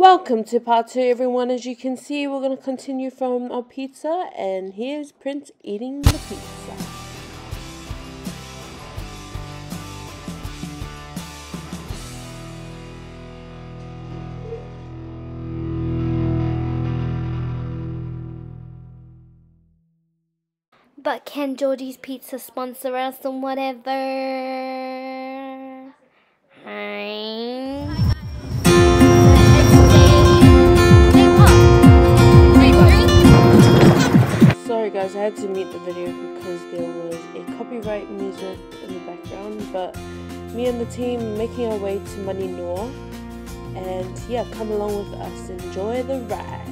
Welcome to part 2, everyone. As you can see, we're going to continue from our pizza, and here's Prince eating the pizza. But can Geordie's Pizza sponsor us and whatever? Sorry guys, I had to mute the video because there was a copyright music in the background, but me and the team making our way to Maninoa, and yeah, come along with us, enjoy the ride.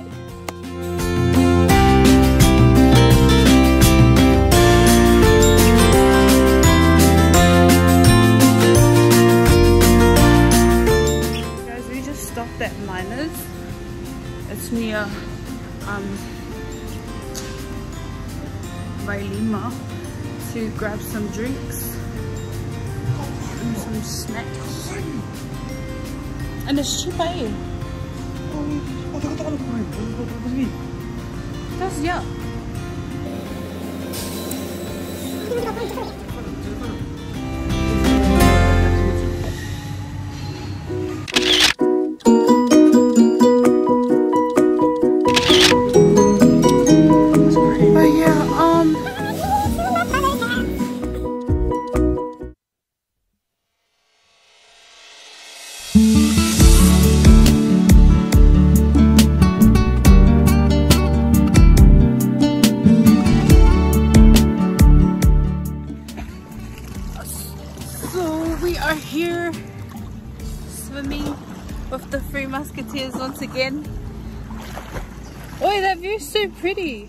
Stopped at Miners. It's near Vailima to grab some drinks and some snacks. And it's cheap, eh? That's yeah. We are here swimming with the Three Musketeers once again. Oh, that view is so pretty.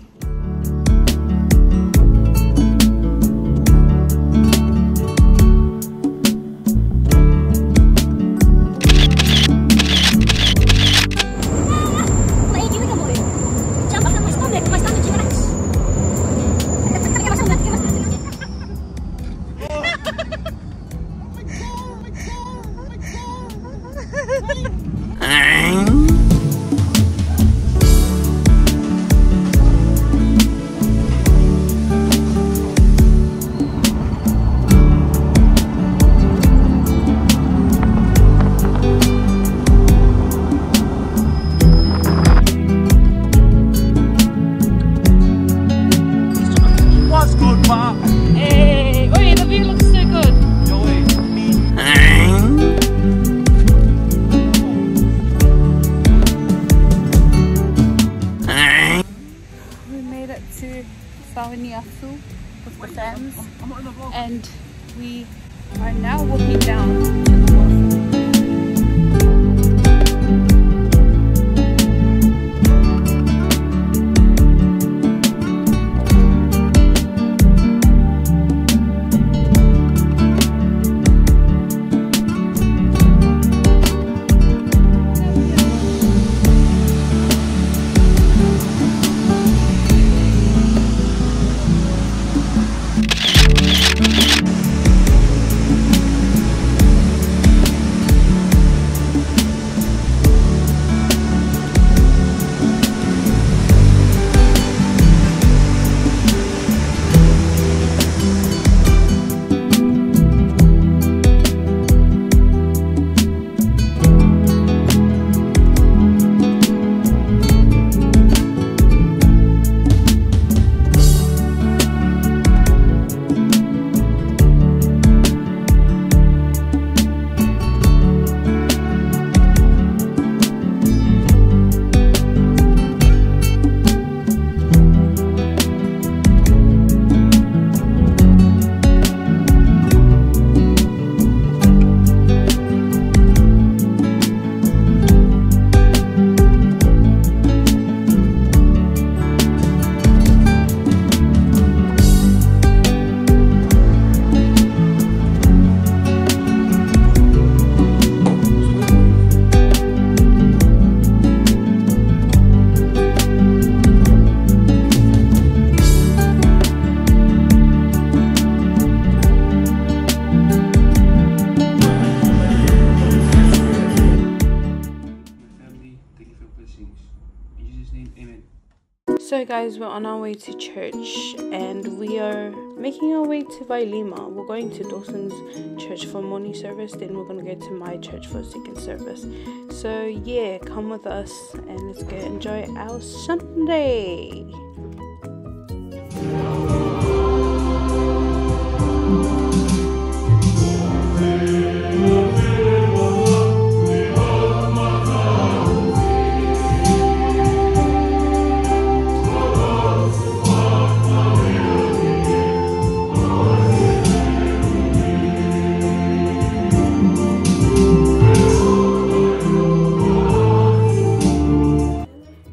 Hey, wait, the view looks so good. We made it to Sawiniasu with the fans, and we are now walking down to the waterfall. In Jesus' name, amen. So guys, we're on our way to church and we are making our way to Vailima. We're going to Dawson's church for morning service, then we're going to go to my church for second service. So yeah, come with us and let's go enjoy our Sunday.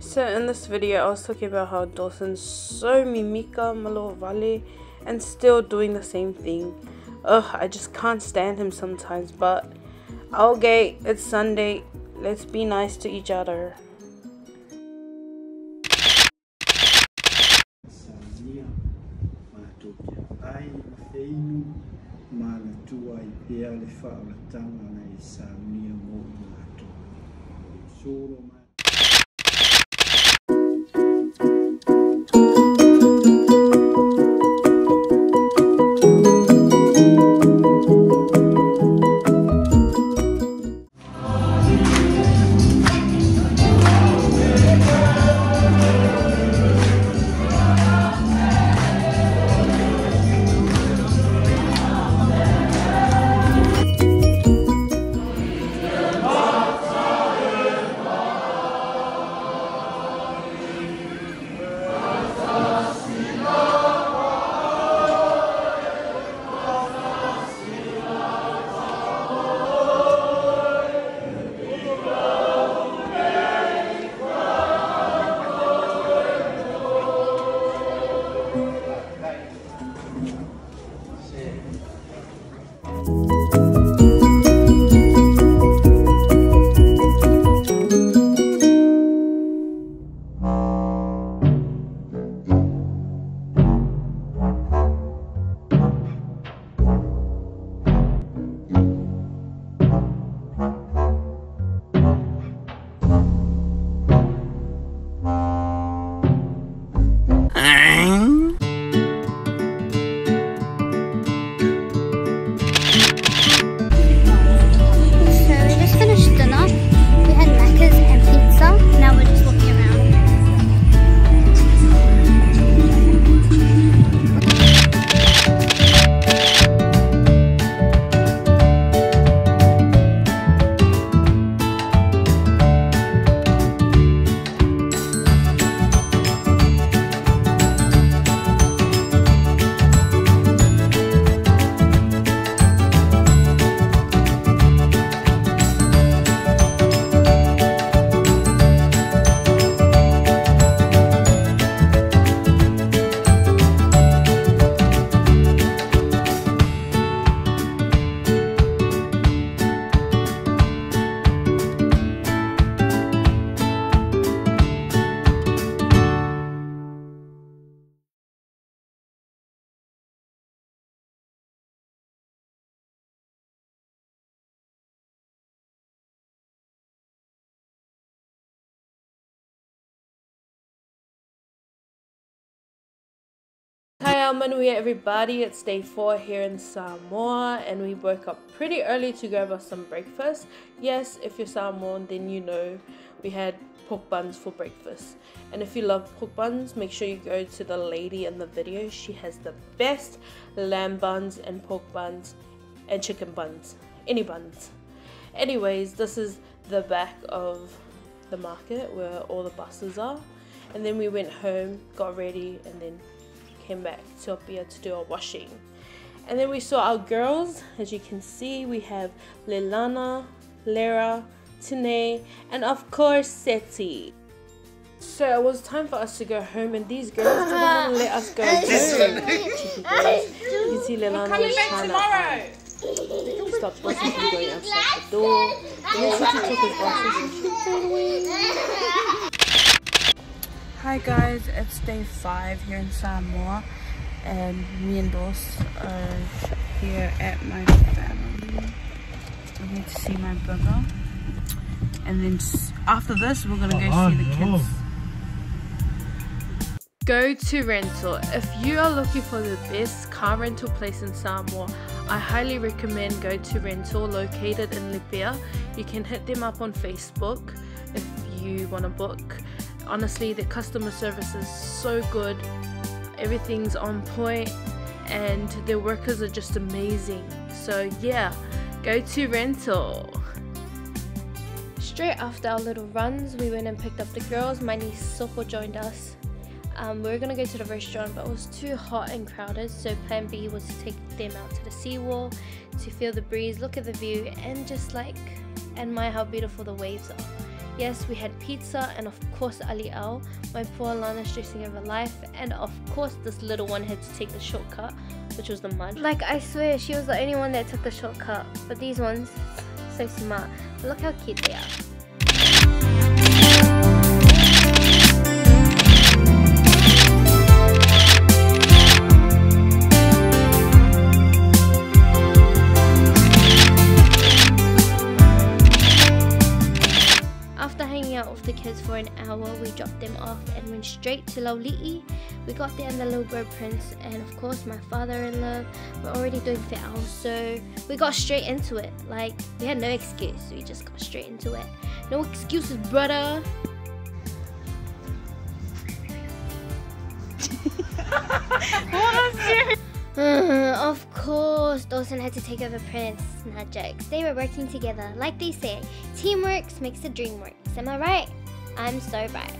So in this video I was talking about how Dawson's so mimika malo vale and still doing the same thing. Ugh, I just can't stand him sometimes, but okay, it's Sunday, let's be nice to each other. Hi Atunuu everybody, it's day 4 here in Samoa and we woke up pretty early to grab us some breakfast. Yes, if you're Samoan then you know we had pork buns for breakfast. And if you love pork buns, make sure you go to the lady in the video. She has the best lamb buns and pork buns and chicken buns, any buns. Anyways, this is the back of the market where all the buses are. And then we went home, got ready and then came back to Opia to do our washing. And then we saw our girls. As you can see, we have Leilana, Lera, Tine, and of course Seti. So it was time for us to go home and these girls didn't want to let us go home. Cheeky girls. You can see Leilana was trying to stop us from going outside the door. And then Seti took his glasses and she threw it away. Hi guys, it's day 5 here in Samoa and me and Dos are here at my family. We're here to see my brother and then after this we're gonna go see the kids. Go to rental. If you are looking for the best car rental place in Samoa, I highly recommend Go to Rental, located in Lipia. You can hit them up on Facebook if you want to book. Honestly, the customer service is so good, everything's on point, and their workers are just amazing. So yeah, Go to Rental. Straight after our little runs, we went and picked up the girls. My niece Soko joined us. We were gonna go to the restaurant, but it was too hot and crowded, so plan B was to take them out to the seawall to feel the breeze, look at the view, and just like admire how beautiful the waves are. Yes, we had pizza and of course ali'au, my poor Lana stressing over life, and of course this little one had to take the shortcut, which was the mud. Like, I swear she was the only one that took the shortcut, but these ones, so smart. Look how cute they are. With the kids for an hour, we dropped them off and went straight to Lauli'i. We got there in the little bird prince, and of course my father-in-law were already doing fe'au, so we got straight into it. Like, we had no excuse, we just got straight into it. No excuses, brother. Of course, Dawson had to take over Prince. Nah, jokes. They were working together. Like they say, teamwork makes the dream work. Am I right? I'm so right.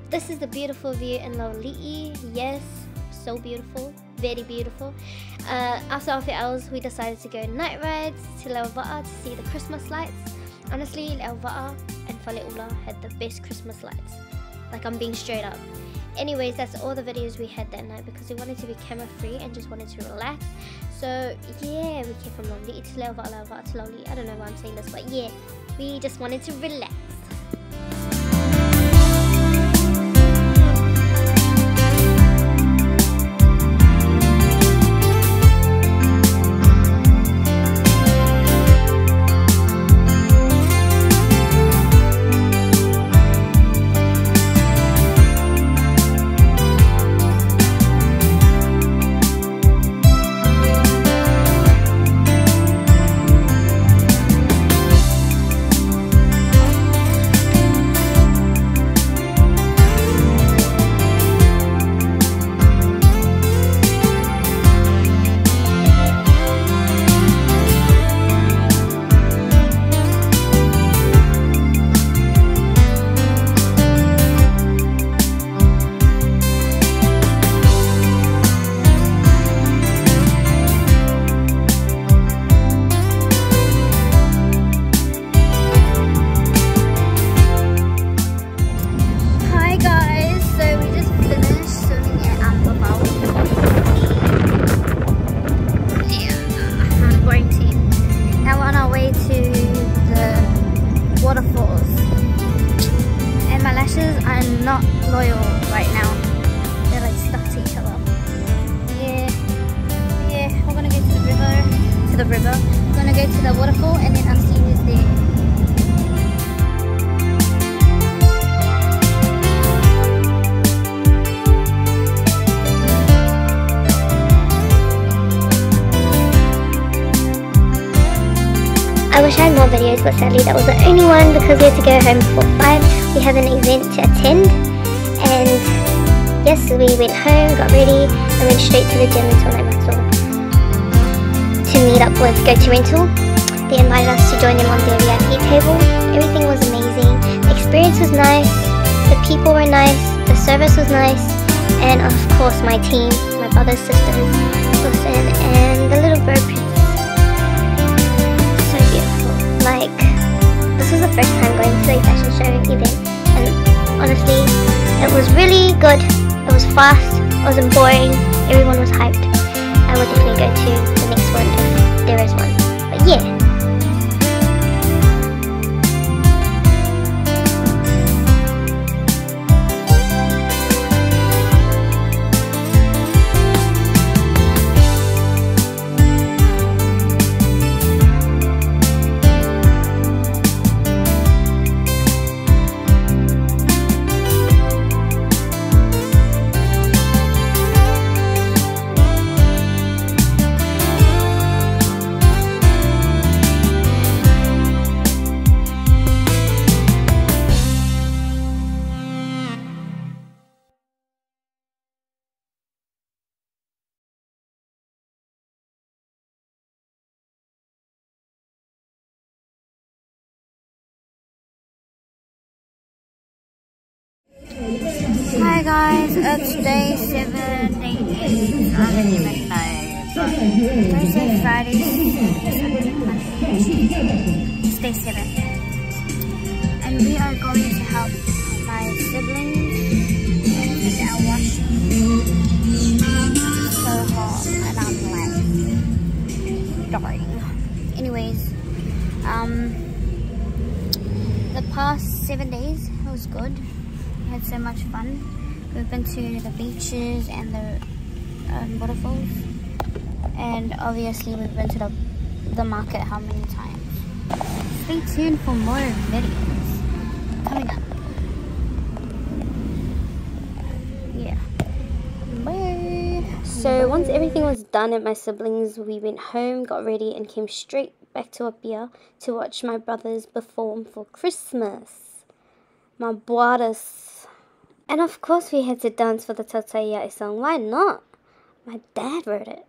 This is the beautiful view in Lauli'i. Yes, so beautiful. Very beautiful. After our few hours, we decided to go night rides to Leova'a to see the Christmas lights. Honestly, Leova'a and Fale'ula had the best Christmas lights. Like, I'm being straight up. Anyways, that's all the videos we had that night because we wanted to be camera free and just wanted to relax. So yeah, we came from Lauli'i to Leova'a, Leova'a to Lauli'i. I don't know why I'm saying this, but yeah, we just wanted to relax. Not loyal right now. They're like stuck to each other. Yeah, we're gonna go to the river. We're gonna go to the waterfall and then I'll see who's there. I wish I had more videos, but sadly that was the only one because we had to go home before 5. We have an event to attend, and yes, we went home, got ready, and went straight to the gym until night to meet up with Go to Rental. They invited us to join them on their VIP table. Everything was amazing. The experience was nice, the people were nice, the service was nice, and of course my team, my brothers, sisters, Wilson, and the little bird prince. Like, this was the first time going to a fashion show event, and honestly, it was really good. It was fast, it wasn't boring, everyone was hyped. I would definitely go to the next one if there is one. But yeah. Hi guys, it's day 7, day 8, I don't even know. Thursday, Friday, Saturday, Monday, it's day 7. And we are going to help my siblings with our washing. It's so hot and I'm like dying. Anyways, the past 7 days was good. We had so much fun. We've been to the beaches and the waterfalls, and obviously we've been to the market how many times. Stay tuned for more videos coming up. Yeah. Bye. So once everything was done at my siblings, we went home, got ready, and came straight back to Apia to watch my brothers perform for Christmas. My brothers. And of course we had to dance for the Tautaiaʻi song. Why not? My dad wrote it.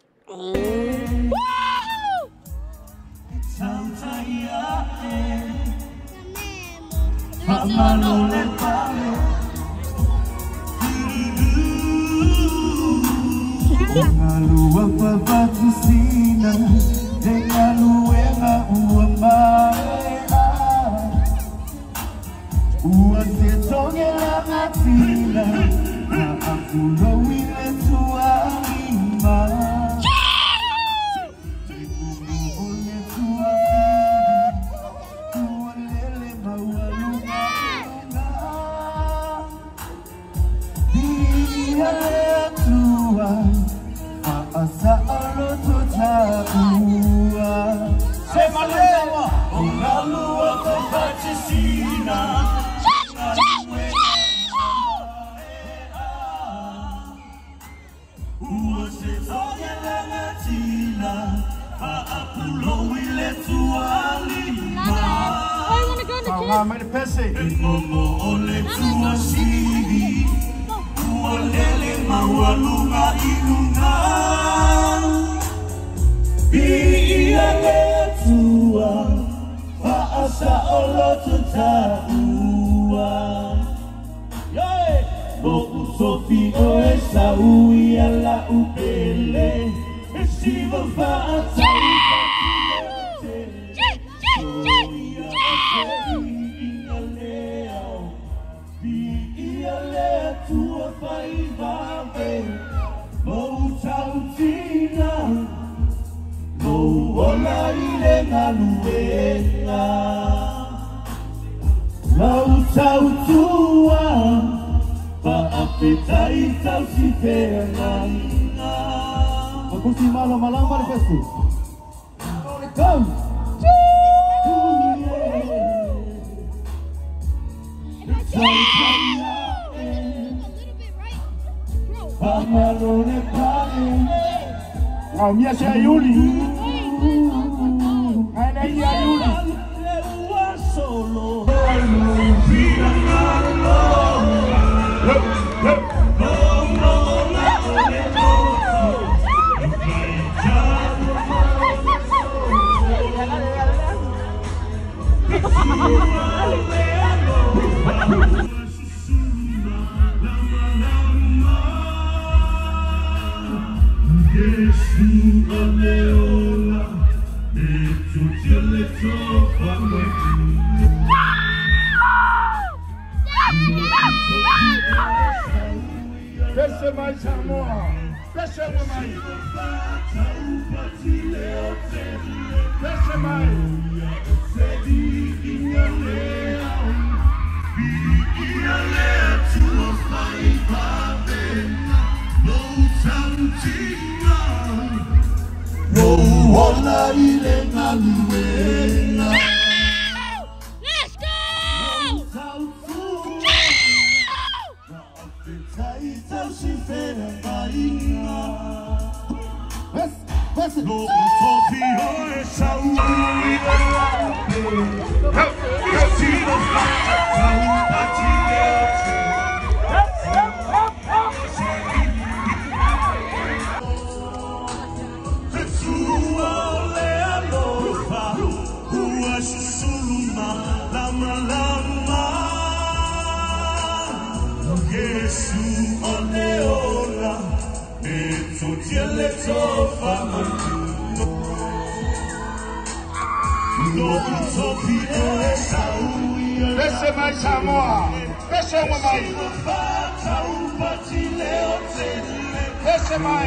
Samoa. Pressure woman. Pressure Let's go! Yeah. Pele my Samoa. Pele with my. Pele my.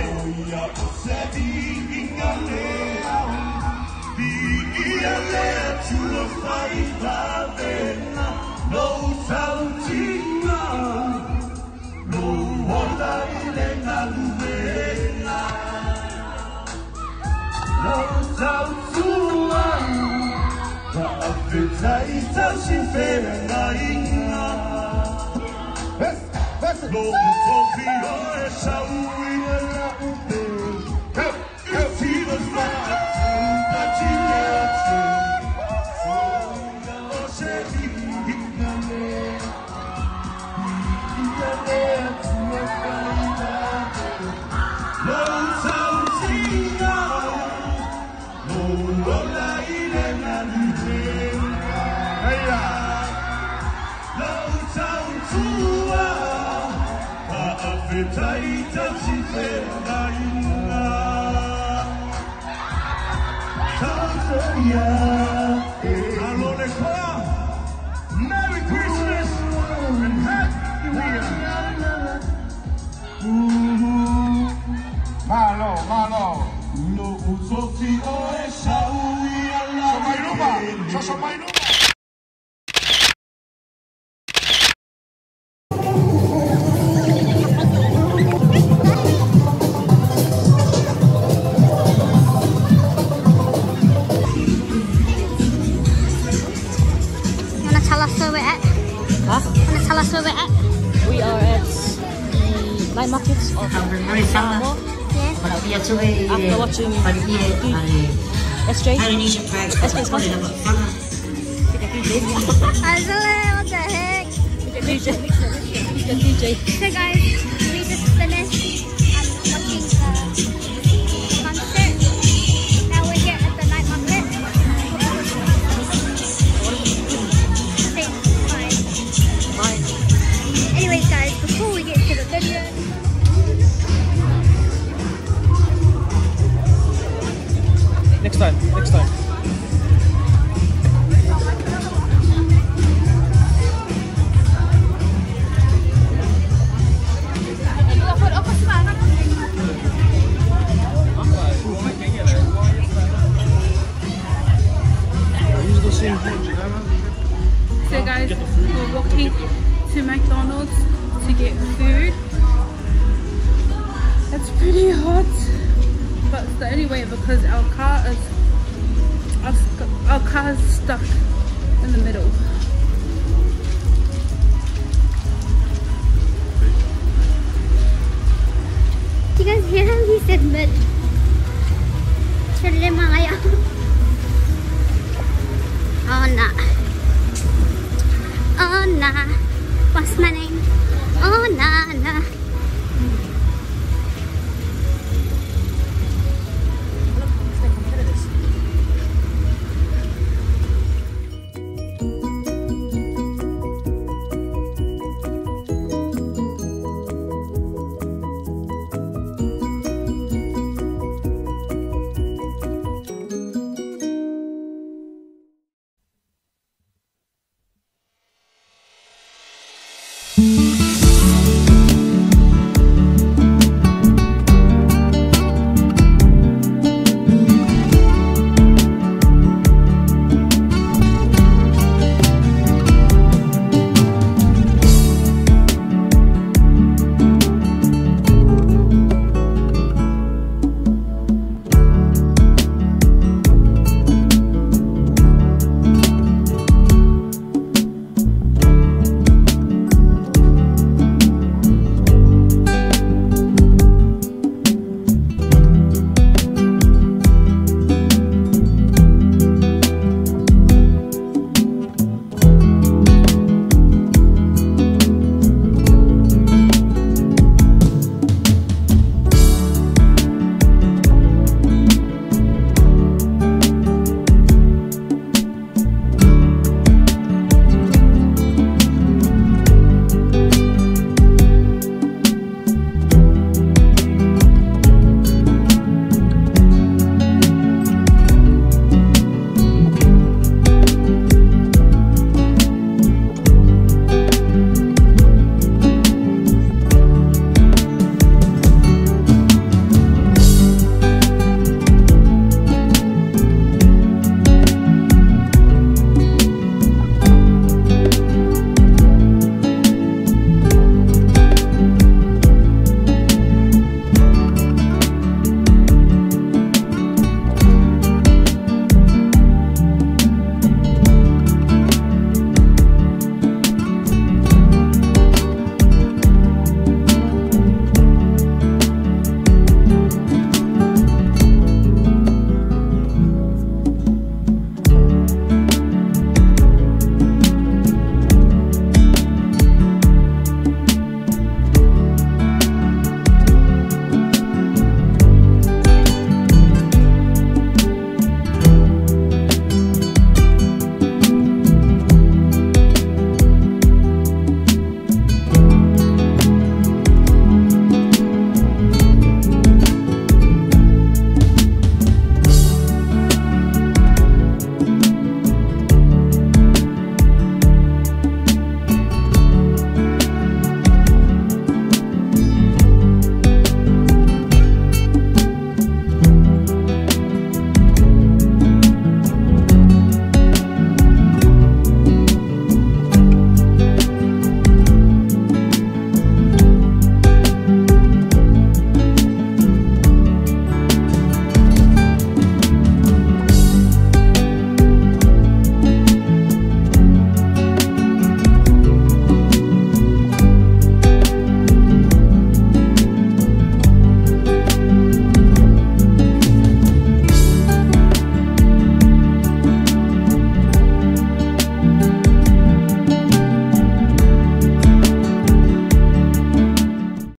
Merry Christmas and Happy New Year. Malo. Tell us where we're at. Huh? Wanna tell us where we're at? We are at the night markets of Samoa. Yeah. After watching SJ. SJ's concert. Azalea, what the heck? DJ. So guys, we just finished watching the concert. Now we're here at the night market. Fine. Anyways guys, before we get to the video, Next time. So guys, we're walking to McDonald's to get food. It's pretty hot, but it's the only way because our car is stuck in the middle.